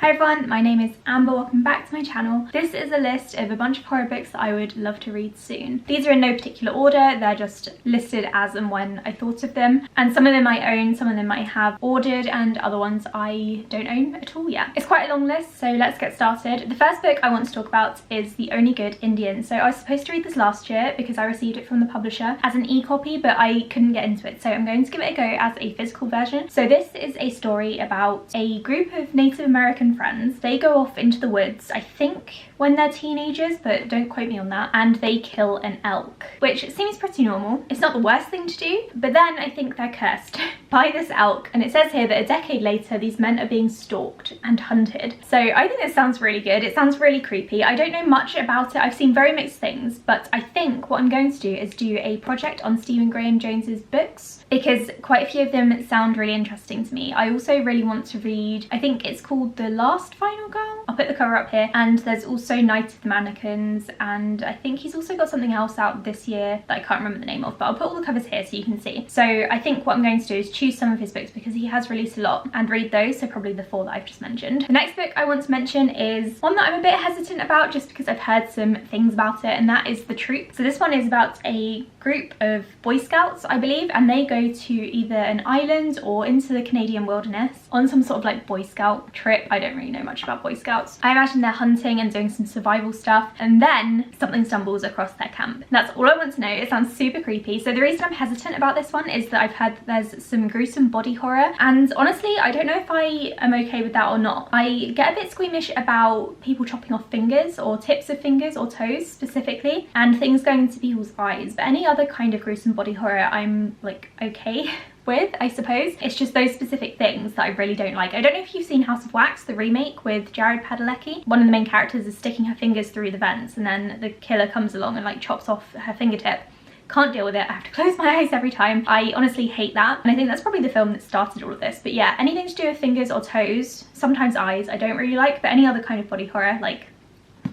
Hi everyone, my name is Amber, welcome back to my channel. This is a list of a bunch of horror books that I would love to read soon. These are in no particular order, they're just listed as and when I thought of them. And some of them I own, some of them I have ordered, and other ones I don't own at all yet. It's quite a long list, so let's get started. The first book I want to talk about is The Only Good Indian. So I was supposed to read this last year because I received it from the publisher as an e-copy, but I couldn't get into it. So I'm going to give it a go as a physical version. So this is a story about a group of Native American friends. They go off into the woods, I think when they're teenagers, but don't quote me on that, and they kill an elk, which seems pretty normal. It's not the worst thing to do, but then I think they're cursed by this elk, and it says here that a decade later these men are being stalked and hunted. So I think this sounds really good. It sounds really creepy. I don't know much about it. I've seen very mixed things, but I think what I'm going to do is do a project on Stephen Graham Jones's books, because quite a few of them sound really interesting to me. I also really want to read, I think it's called The Last Final Girl. I'll put the cover up here. And there's also Night of the Mannequins, and I think he's also got something else out this year that I can't remember the name of, but I'll put all the covers here so you can see. So I think what I'm going to do is choose some of his books because he has released a lot and read those, so probably the four that I've just mentioned. The next book I want to mention is one that I'm a bit hesitant about just because I've heard some things about it, and that is The Troop. So this one is about a group of Boy Scouts, I believe, and they go to either an island or into the Canadian wilderness on some sort of like Boy Scout trip. I don't really know much about Boy Scouts. I imagine they're hunting and doing some survival stuff, and then something stumbles across their camp. That's all I want to know. It sounds super creepy. So the reason I'm hesitant about this one is that I've heard that there's some gruesome body horror, and honestly I don't know if I am okay with that or not. I get a bit squeamish about people chopping off fingers or tips of fingers or toes specifically, and things going into people's eyes, but any other kind of gruesome body horror I'm like okay with, I suppose. It's just those specific things that I really don't like. I don't know if you've seen House of Wax, the remake with Jared Padalecki. One of the main characters is sticking her fingers through the vents, and then the killer comes along and like chops off her fingertip. Can't deal with it. I have to close my eyes every time. I honestly hate that, and I think that's probably the film that started all of this. But yeah, anything to do with fingers or toes, sometimes eyes, I don't really like, but any other kind of body horror, like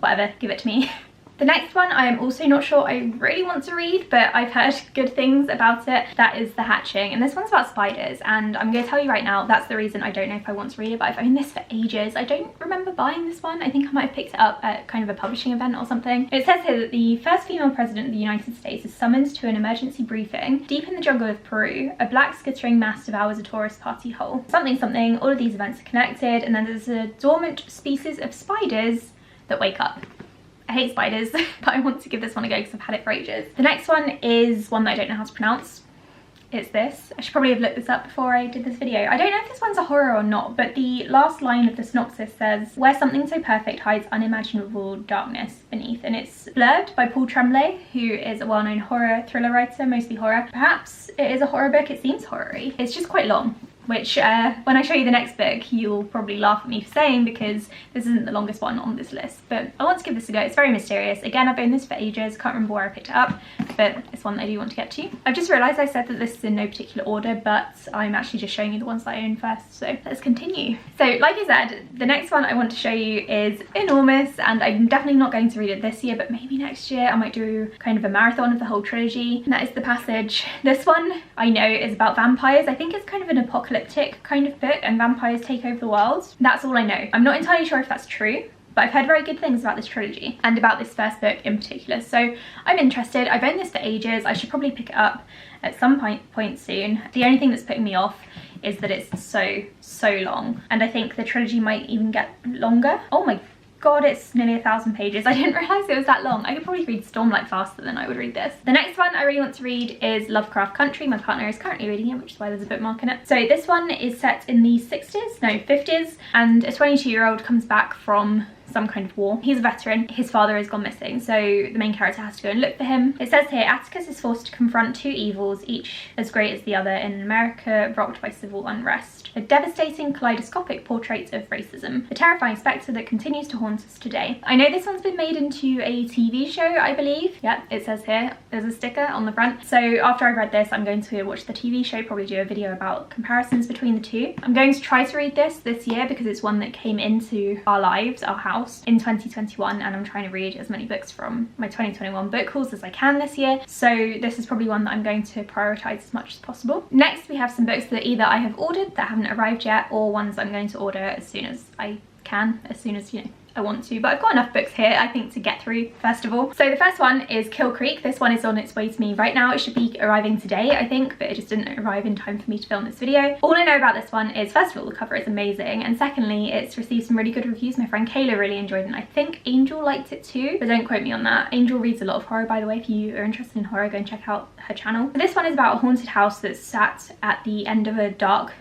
whatever, give it to me. The next one I am also not sure I really want to read, but I've heard good things about it. That is The Hatching, and this one's about spiders, and I'm going to tell you right now, that's the reason I don't know if I want to read it, but I've owned this for ages. I don't remember buying this one. I think I might have picked it up at kind of a publishing event or something. It says here that the first female president of the United States is summoned to an emergency briefing. Deep in the jungle of Peru, a black skittering mass devours a tourist party hole. Something something, all of these events are connected, and then there's a dormant species of spiders that wake up. I hate spiders, but I want to give this one a go because I've had it for ages. The next one is one that I don't know how to pronounce. It's this. I should probably have looked this up before I did this video. I don't know if this one's a horror or not, but the last line of the synopsis says, "Where something so perfect hides unimaginable darkness beneath," and it's blurbed by Paul Tremblay, who is a well-known horror thriller writer, mostly horror. Perhaps it is a horror book. It seems horror-y. It's just quite long, which when I show you the next book you'll probably laugh at me for saying because this isn't the longest one on this list, but I want to give this a go. It's very mysterious. Again, I've owned this for ages, can't remember where I picked it up, but it's one that I do want to get to. I've just realised I said that this is in no particular order, but I'm actually just showing you the ones that I own first, so let's continue. So like I said, the next one I want to show you is enormous, and I'm definitely not going to read it this year, but maybe next year I might do kind of a marathon of the whole trilogy, and that is The Passage. This one I know is about vampires. I think it's kind of an apocalyptic kind of book, and vampires take over the world. That's all I know. I'm not entirely sure if that's true, but I've heard very good things about this trilogy and about this first book in particular, so I'm interested. I've owned this for ages. I should probably pick it up at some point soon. The only thing that's putting me off is that it's so long, and I think the trilogy might even get longer. Oh my god, it's nearly 1,000 pages. I didn't realise it was that long. I could probably read Stormlight faster than I would read this. The next one I really want to read is Lovecraft Country. My partner is currently reading it, which is why there's a bookmark in it. So this one is set in the 60s, no 50s, and a 22-year-old comes back from some kind of war. He's a veteran. His father has gone missing, so the main character has to go and look for him. It says here, Atticus is forced to confront two evils, each as great as the other, in an America rocked by civil unrest. A devastating, kaleidoscopic portrait of racism. A terrifying spectre that continues to haunt us today. I know this one's been made into a TV show, I believe. Yep, it says here. There's a sticker on the front. So after I read this, I'm going to watch the TV show, probably do a video about comparisons between the two. I'm going to try to read this year because it's one that came into our lives, our house, in 2021, and I'm trying to read as many books from my 2021 book hauls as I can this year, so this is probably one that I'm going to prioritise as much as possible. Next we have some books that either I have ordered that haven't arrived yet, or ones I'm going to order as soon as I can as soon as, you know, I want to, but I've got enough books here I think to get through first of all. So the first one is Kill Creek. This one is on its way to me right now. It should be arriving today I think, but it just didn't arrive in time for me to film this video. All I know about this one is first of all the cover is amazing, and secondly it's received some really good reviews. My friend Kayla really enjoyed it and I think Angel liked it too, but don't quote me on that. Angel reads a lot of horror, by the way. If you are interested in horror, go and check out her channel. This one is about a haunted house that's sat at the end of a dark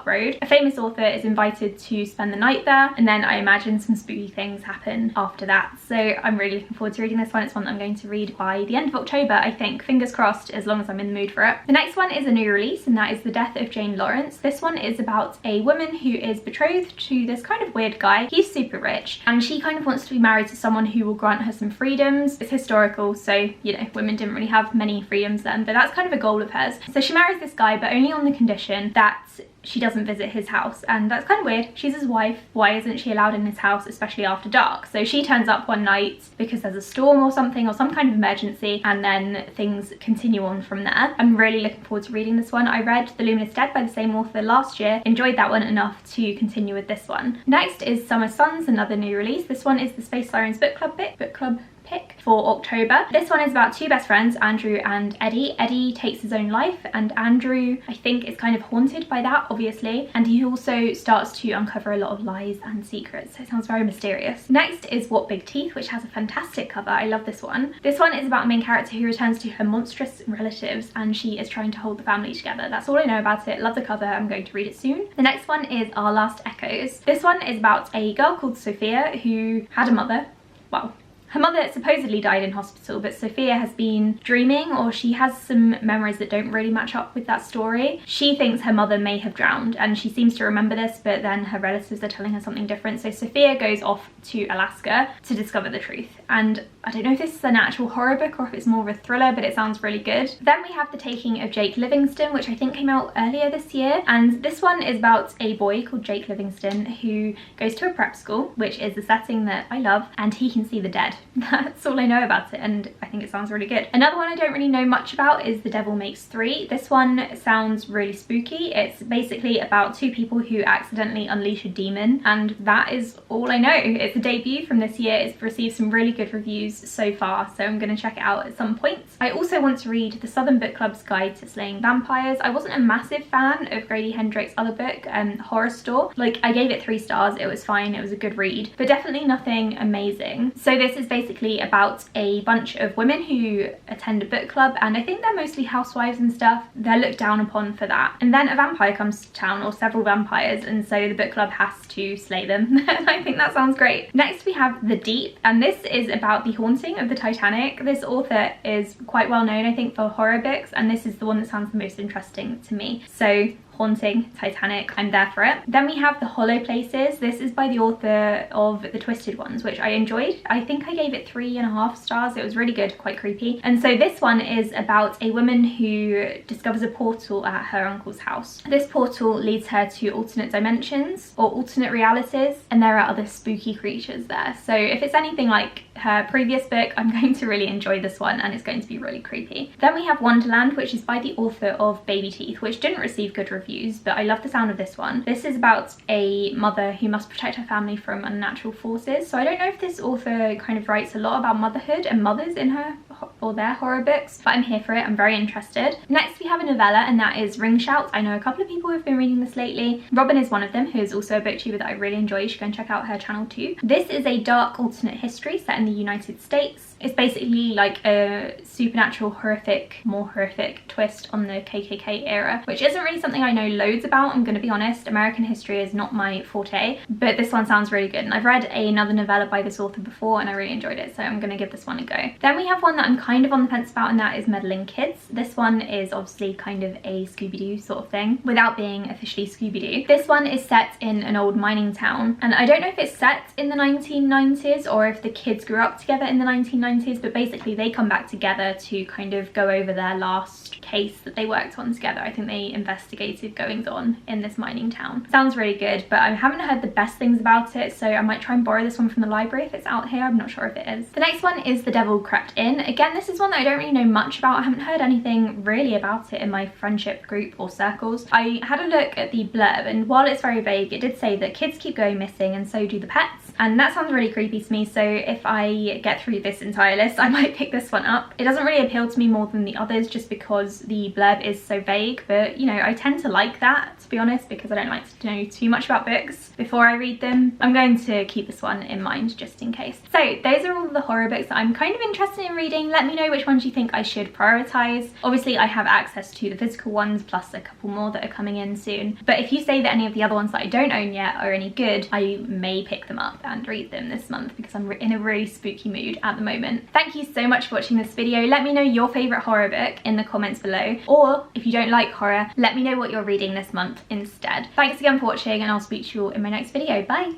road. A famous author is invited to spend the night there, and then I imagine some spooky things happen after that. So I'm really looking forward to reading this one. It's one that I'm going to read by the end of October, I think. Fingers crossed, as long as I'm in the mood for it. The next one is a new release, and that is The Death of Jane Lawrence. This one is about a woman who is betrothed to this kind of weird guy. He's super rich, and she kind of wants to be married to someone who will grant her some freedoms. It's historical, so, you know, women didn't really have many freedoms then, but that's kind of a goal of hers. So she marries this guy, but only on the condition that she doesn't visit his house, and that's kind of weird. She's his wife. Why isn't she allowed in his house, especially after dark? So she turns up one night because there's a storm or something, or some kind of emergency, and then things continue on from there. I'm really looking forward to reading this one. I read The Luminous Dead by the same author last year, enjoyed that one enough to continue with this one. Next is Summer Suns, another new release. This one is the Space Sirens book club pick for October. This one is about two best friends, Andrew and Eddie. Eddie takes his own life, and Andrew, I think, is kind of haunted by that, obviously, and he also starts to uncover a lot of lies and secrets, so it sounds very mysterious. Next is What Big Teeth, which has a fantastic cover. I love this one. This one is about a main character who returns to her monstrous relatives, and she is trying to hold the family together. That's all I know about it. Love the cover. I'm going to read it soon. The next one is Our Last Echoes. This one is about a girl called Sophia who had a mother. Wow. Her mother supposedly died in hospital, but Sophia has been dreaming, or she has some memories that don't really match up with that story. She thinks her mother may have drowned, and she seems to remember this, but then her relatives are telling her something different. So Sophia goes off to Alaska to discover the truth. And I don't know if this is an actual horror book or if it's more of a thriller, but it sounds really good. Then we have The Taking of Jake Livingston, which I think came out earlier this year. And this one is about a boy called Jake Livingston who goes to a prep school, which is the setting that I love, and he can see the dead. That's all I know about it, and I think it sounds really good. Another one I don't really know much about is The Devil Makes Three. This one sounds really spooky. It's basically about two people who accidentally unleash a demon, and that is all I know. It's a debut from this year. It's received some really good reviews so far, so I'm going to check it out at some point. I also want to read The Southern Book Club's Guide to Slaying Vampires. I wasn't a massive fan of Grady Hendrix's other book, Horror Store. Like, I gave it 3 stars. It was fine. It was a good read, but definitely nothing amazing. So this is basically about a bunch of women who attend a book club, and I think they're mostly housewives and stuff. They're looked down upon for that, and then a vampire comes to town, or several vampires, and so the book club has to slay them. I think that sounds great. Next we have The Deep, and this is about the haunting of the Titanic. This author is quite well known, I think, for horror books, and this is the one that sounds the most interesting to me. So haunting, Titanic, I'm there for it. Then we have The Hollow Places. This is by the author of The Twisted Ones, which I enjoyed. I think I gave it 3.5 stars. It was really good, quite creepy. And so this one is about a woman who discovers a portal at her uncle's house. This portal leads her to alternate dimensions or alternate realities, and there are other spooky creatures there. So if it's anything like her previous book, I'm going to really enjoy this one, and it's going to be really creepy. Then we have Wonderland, which is by the author of Baby Teeth, which didn't receive good reviews, but I love the sound of this one. This is about a mother who must protect her family from unnatural forces. So I don't know if this author kind of writes a lot about motherhood and mothers in her or their horror books, but I'm here for it. I'm very interested. Next we have a novella, and that is Ring Shout. I know a couple of people who have been reading this lately. Robin is one of them, who is also a booktuber that I really enjoy. You should go and check out her channel too. This is a dark alternate history set in the United States. It's basically like a supernatural horrific, more horrific twist on the KKK era, which isn't really something I know loads about, I'm gonna be honest. American history is not my forte, but this one sounds really good, and I've read another novella by this author before and I really enjoyed it, so I'm gonna give this one a go. Then we have one that I'm kind of on the fence about, and that is Meddling Kids. This one is obviously kind of a Scooby-Doo sort of thing, without being officially Scooby-Doo. This one is set in an old mining town, and I don't know if it's set in the 1990s or if the kids grew up together in the 1990s, but basically they come back together to kind of go over their last case that they worked on together. I think they investigated goings on in this mining town. Sounds really good, but I haven't heard the best things about it, so I might try and borrow this one from the library if it's out here. I'm not sure if it is. The next one is The Devil Crept In. Again, and this is one that I don't really know much about. I haven't heard anything really about it in my friendship group or circles. I had a look at the blurb, and while it's very vague, it did say that kids keep going missing and so do the pets, and that sounds really creepy to me. So if I get through this entire list, I might pick this one up. It doesn't really appeal to me more than the others just because the blurb is so vague, but you know, I tend to like that, to be honest, because I don't like to know too much about books before I read them. I'm going to keep this one in mind just in case. So those are all the horror books that I'm kind of interested in reading. Let me know which ones you think I should prioritize. Obviously I have access to the physical ones plus a couple more that are coming in soon, but if you say that any of the other ones that I don't own yet are any good, I may pick them up and read them this month because I'm in a really spooky mood at the moment. Thank you so much for watching this video. Let me know your favorite horror book in the comments below, or if you don't like horror, let me know what you're reading this month instead. Thanks again for watching, and I'll speak to you all in my next video. Bye!